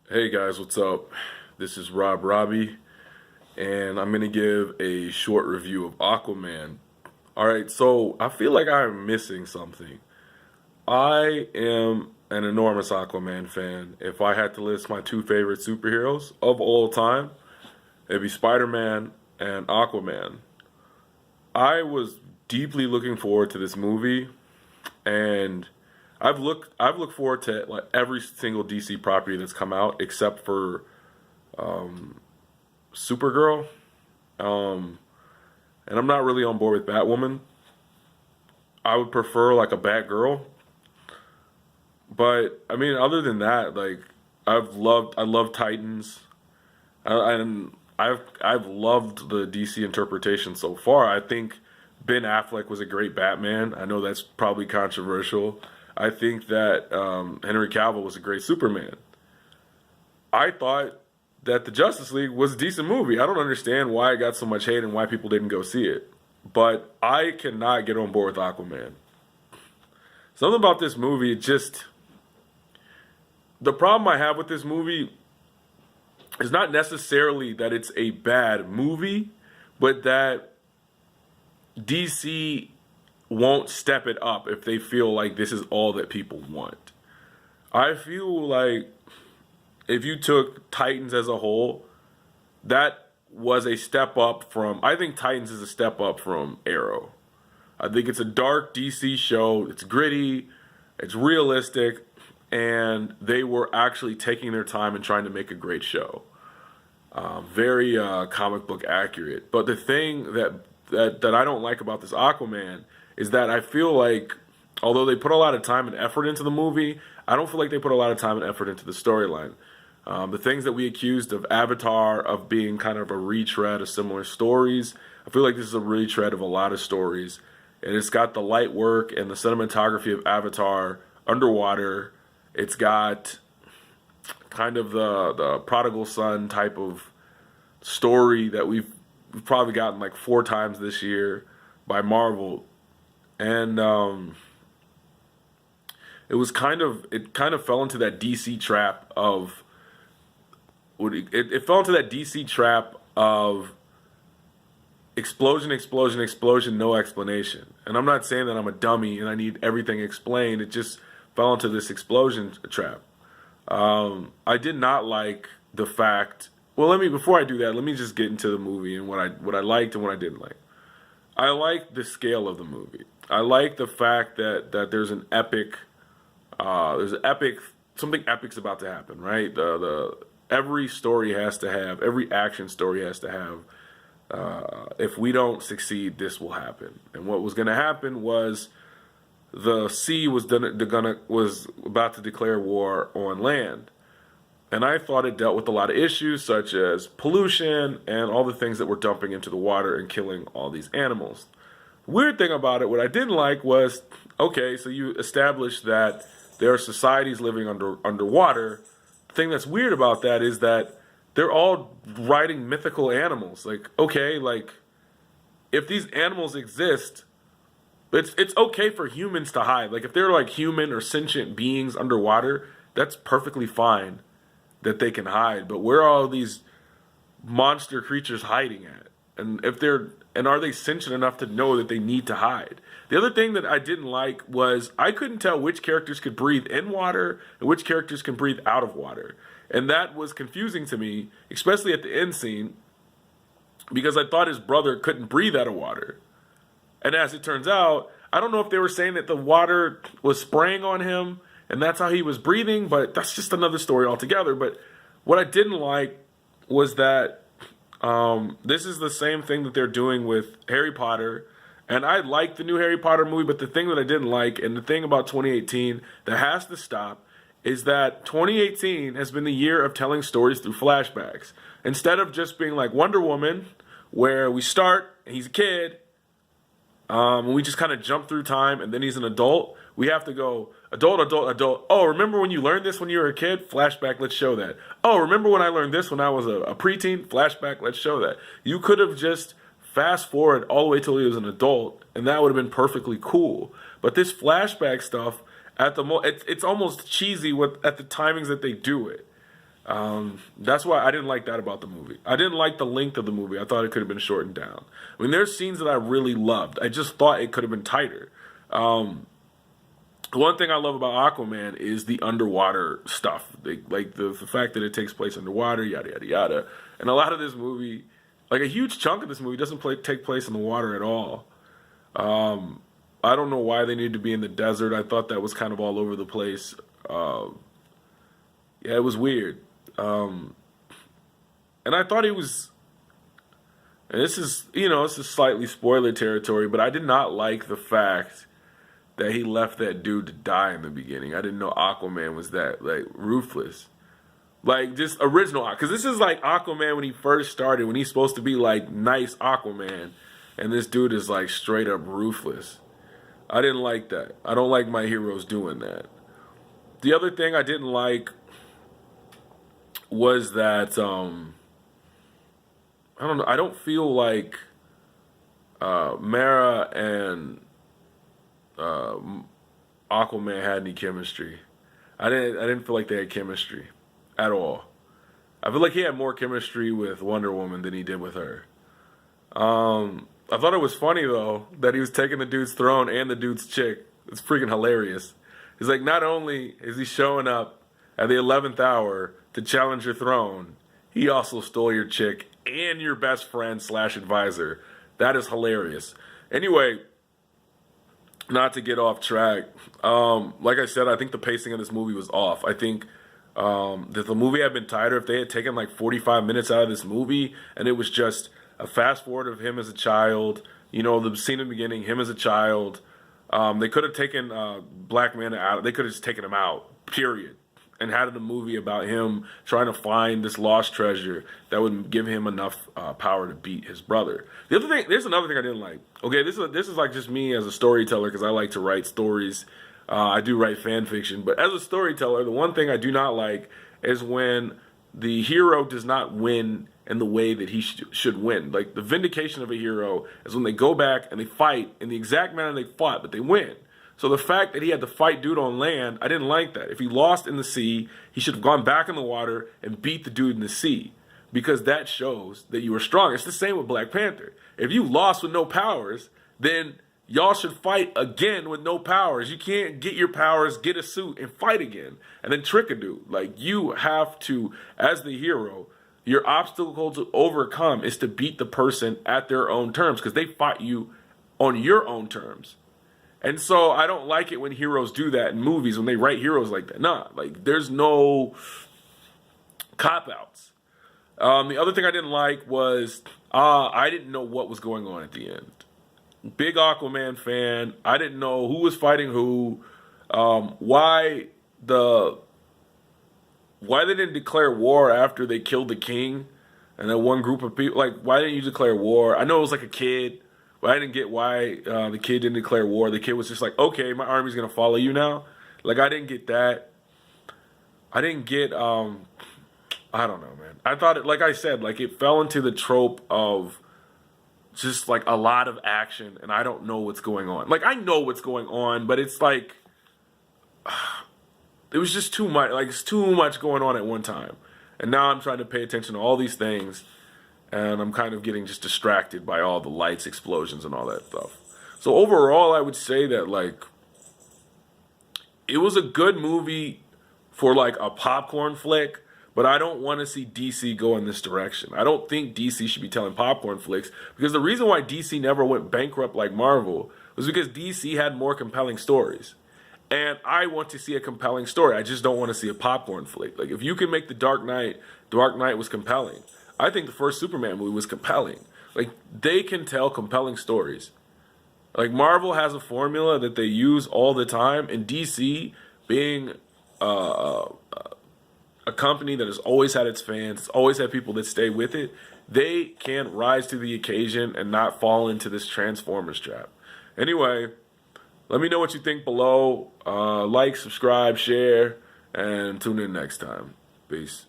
Hey guys, what's up? This is Robbie, and I'm gonna give a short review of Aquaman. Alright, so I feel like I'm missing something. I am an enormous Aquaman fan. If I had to list my two favorite superheroes of all time, it'd be Spider-Man and Aquaman. I was deeply looking forward to this movie, and I've looked forward to like every single DC property that's come out except for Supergirl. Um, and I'm not really on board with Batwoman. I would prefer like a Batgirl. But I mean, other than that, like I love Titans, and I've loved the DC interpretation so far. I think Ben Affleck was a great Batman. I know that's probably controversial. I think that Henry Cavill was a great Superman. I thought that the Justice League was a decent movie. I don't understand why it got so much hate and why people didn't go see it. But I cannot get on board with Aquaman. Something about this movie, it just the problem I have with this movie is not necessarily that it's a bad movie, but that DC won't step it up if they feel like this is all that people want. I feel like if you took Titans as a whole, that was a step up from. I think Titans is a step up from Arrow. I think it's a dark DC show. It's gritty, it's realistic, and they were actually taking their time and trying to make a great show. Very comic book accurate. But the thing that I don't like about this Aquaman is that I feel like, although they put a lot of time and effort into the movie, I don't feel like they put a lot of time and effort into the storyline. The things that we accused of Avatar of being kind of a retread of similar stories, I feel like this is a retread of a lot of stories. And it's got the light work and the cinematography of Avatar underwater. It's got kind of the prodigal son type of story that we've probably gotten like 4 times this year by Marvel. And it kind of fell into that DC trap of it fell into that DC trap of explosion, explosion, explosion, no explanation. And I'm not saying that I'm a dummy and I need everything explained. It just fell into this explosion trap. I did not like the fact. Well, before I do that, let me just get into the movie and what I liked and what I didn't like. I like the scale of the movie. I like the fact that there's an epic, something epic's about to happen, right? The every story has to have, every action story has to have. If we don't succeed, this will happen. And what was going to happen was the sea was was about to declare war on land. And I thought it dealt with a lot of issues such as pollution and all the things that were dumping into the water and killing all these animals. Weird thing about it, what I didn't like was, okay, so you establish that there are societies living underwater. The thing that's weird about that is that they're all riding mythical animals. Like, okay, like if these animals exist, it's okay for humans to hide. Like if they're like human or sentient beings underwater, that's perfectly fine that they can hide. But where are all these monster creatures hiding at? And are they sentient enough to know that they need to hide? The other thing that I didn't like was I couldn't tell which characters could breathe in water and which characters can breathe out of water. And that was confusing to me, especially at the end scene, because I thought his brother couldn't breathe out of water. And as it turns out, I don't know if they were saying that the water was spraying on him and that's how he was breathing, but that's just another story altogether. But what I didn't like was that this is the same thing that they're doing with Harry Potter. And I like the new Harry Potter movie, but the thing that I didn't like, and the thing about 2018 that has to stop, is that 2018 has been the year of telling stories through flashbacks. Instead of just being like Wonder Woman, where we start and he's a kid, we just kind of jump through time and then he's an adult. We have to go adult, adult, adult. Oh, remember when you learned this when you were a kid? Flashback, let's show that. Oh, remember when I learned this when I was a preteen? Flashback, let's show that. You could have just fast forward all the way till he was an adult, and that would have been perfectly cool. But this flashback stuff, it's almost cheesy at the timings that they do it. That's why I didn't like that about the movie. I didn't like the length of the movie. I thought it could have been shortened down. I mean, there's scenes that I really loved. I just thought it could have been tighter. One thing I love about Aquaman is the underwater stuff, like the fact that it takes place underwater, yada yada yada. And a lot of this movie, like a huge chunk of this movie, doesn't take place in the water at all. I don't know why they needed to be in the desert. I thought that was kind of all over the place. Yeah, it was weird. And I thought it was. And this is, this is slightly spoiler territory, but I did not like the fact that he left that dude to die in the beginning. I didn't know Aquaman was that, like, ruthless. Like, just original, because this is like Aquaman when he first started, when he's supposed to be, like, nice Aquaman, and this dude is, like, straight up ruthless. I didn't like that. I don't like my heroes doing that. The other thing I didn't like was that, I don't know, I don't feel like Mara and Aquaman had any chemistry. I didn't feel like they had chemistry at all. I feel like he had more chemistry with Wonder Woman than he did with her. I thought it was funny though that he was taking the dude's throne and the dude's chick. It's freaking hilarious. He's like, not only is he showing up at the 11th hour to challenge your throne, he also stole your chick and your best friend / advisor. That is hilarious. Anyway, not to get off track, like I said, I think the pacing of this movie was off. I think that the movie had been tighter if they had taken like 45 minutes out of this movie and it was just a fast forward of him as a child, the scene in the beginning, him as a child. They could have taken Black Manta out. They could have just taken him out, period, and had a movie about him trying to find this lost treasure that would give him enough power to beat his brother. The other thing, there's another thing I didn't like. Okay, this is like just me as a storyteller because I like to write stories. I do write fan fiction, but as a storyteller, the one thing I do not like is when the hero does not win in the way that he should win. Like, the vindication of a hero is when they go back and they fight in the exact manner they fought, but they win. So the fact that he had to fight dude on land, I didn't like that. If he lost in the sea, he should have gone back in the water and beat the dude in the sea, because that shows that you were strong. It's the same with Black Panther. If you lost with no powers, then y'all should fight again with no powers. You can't get your powers, get a suit, and fight again, and then trick a dude. Like, you have to, as the hero, your obstacle to overcome is to beat the person at their own terms, because they fought you on your own terms. And so I don't like it when heroes do that in movies, when they write heroes like that. Nah, like, there's no cop-outs. The other thing I didn't like was I didn't know what was going on at the end. Big Aquaman fan. I didn't know who was fighting who. Why they didn't declare war after they killed the king and then one group of people. Like, why didn't you declare war? I know it was like a kid, but I didn't get why the kid didn't declare war. The kid was just like, okay, my army's going to follow you now. Like, I didn't get that. I didn't get, I don't know, man. I thought it, like I said, like, it fell into the trope of just like a lot of action and I don't know what's going on. Like, I know what's going on, but it's like, it was just too much. Like, it's too much going on at one time. And now I'm trying to pay attention to all these things, and I'm kind of getting just distracted by all the lights, explosions, and all that stuff. So overall, I would say that, like, it was a good movie for, like, a popcorn flick, but I don't want to see DC go in this direction. I don't think DC should be telling popcorn flicks, because the reason why DC never went bankrupt like Marvel was because DC had more compelling stories. And I want to see a compelling story. I just don't want to see a popcorn flick. Like, if you can make The Dark Knight was compelling. I think the first Superman movie was compelling. Like, they can tell compelling stories. Like, Marvel has a formula that they use all the time, and DC, being a company that has always had its fans, always had people that stay with it, they can rise to the occasion and not fall into this Transformers trap. Anyway, let me know what you think below. Like, subscribe, share, and tune in next time. Peace.